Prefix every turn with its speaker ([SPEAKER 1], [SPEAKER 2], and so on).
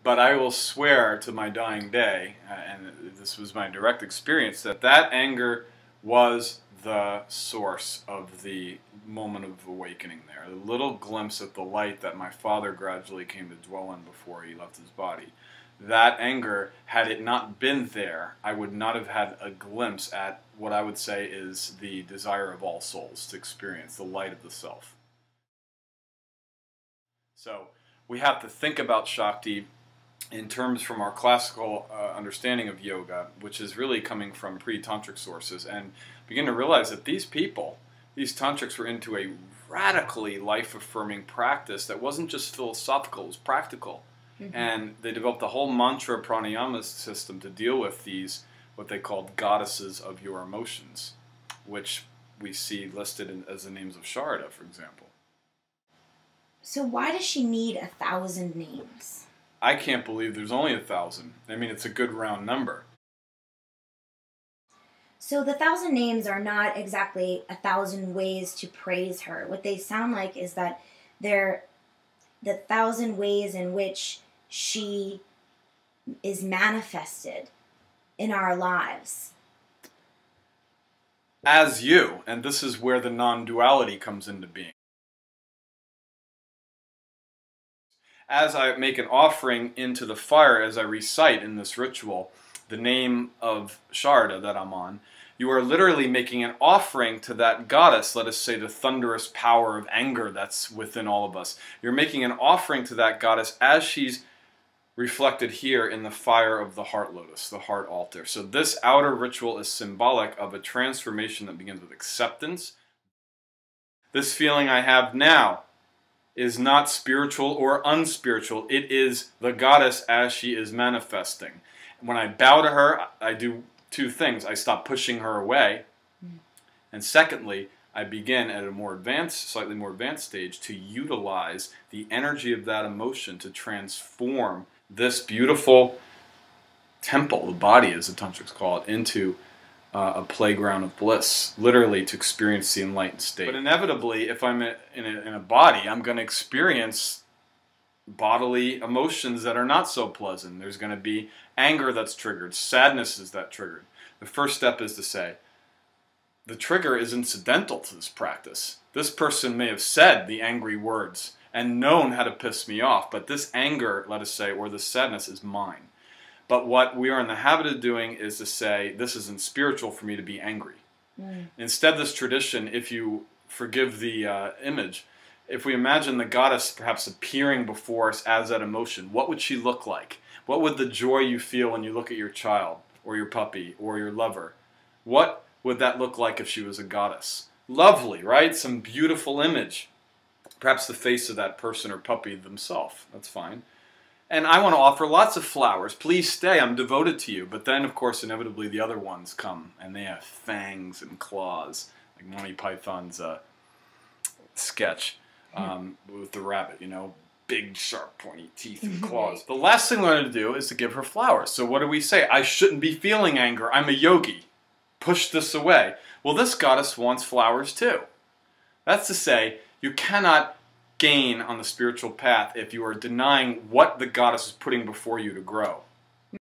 [SPEAKER 1] But I will swear to my dying day, and this was my direct experience, that that anger was the source of the moment of awakening there. A little glimpse at the light that my father gradually came to dwell in before he left his body. That anger, had it not been there, I would not have had a glimpse at what I would say is the desire of all souls to experience, the light of the self. So we have to think about Shakti in terms from our classical understanding of yoga, which is really coming from pre-tantric sources, and begin to realize that these people, these tantrics, were into a radically life-affirming practice that wasn't just philosophical, it was practical. Mm-hmm. And they developed a whole mantra pranayama system to deal with these, what they called goddesses of your emotions, which we see listed as the names of Sharada, for example.
[SPEAKER 2] So why does she need 1,000 names?
[SPEAKER 1] I can't believe there's only 1,000. I mean, it's a good round number.
[SPEAKER 2] So the 1,000 names are not exactly 1,000 ways to praise her. What they sound like is that they're the 1,000 ways in which she is manifested in our lives.
[SPEAKER 1] As you, and this is where the non-duality comes into being. As I make an offering into the fire, as I recite in this ritual the name of Sharada that I'm on, you are literally making an offering to that goddess, let us say the thunderous power of anger that's within all of us. You're making an offering to that goddess as she's reflected here in the fire of the heart lotus, the heart altar. So this outer ritual is symbolic of a transformation that begins with acceptance. This feeling I have now is not spiritual or unspiritual. It is the goddess as she is manifesting. When I bow to her, I do two things. I stop pushing her away. And secondly, I begin at a more advanced, slightly more advanced stage to utilize the energy of that emotion to transform this beautiful temple, the body as the tantrics call it, into a playground of bliss, literally to experience the enlightened state. But inevitably, if I'm in a body, I'm going to experience bodily emotions that are not so pleasant. There's going to be anger that's triggered, sadness is that triggered. The first step is to say, the trigger is incidental to this practice. This person may have said the angry words and known how to piss me off, but this anger, let us say, or this sadness is mine. But what we are in the habit of doing is to say, this isn't spiritual for me to be angry. Instead, this tradition, if you forgive the image, if we imagine the goddess perhaps appearing before us as that emotion, what would she look like? What would the joy you feel when you look at your child, or your puppy, or your lover? What would that look like if she was a goddess? Lovely, right? Some beautiful image. Perhaps the face of that person or puppy themselves. That's fine. And I want to offer lots of flowers. Please stay, I'm devoted to you. But then, of course, inevitably the other ones come, and they have fangs and claws, like Monty Python's sketch with the rabbit, you know, big, sharp, pointy teeth and claws. The last thing we're going to do is to give her flowers. So what do we say? I shouldn't be feeling anger. I'm a yogi. Push this away. Well, this goddess wants flowers too. That's to say, you cannot gain on the spiritual path if you are denying what the goddess is putting before you to grow.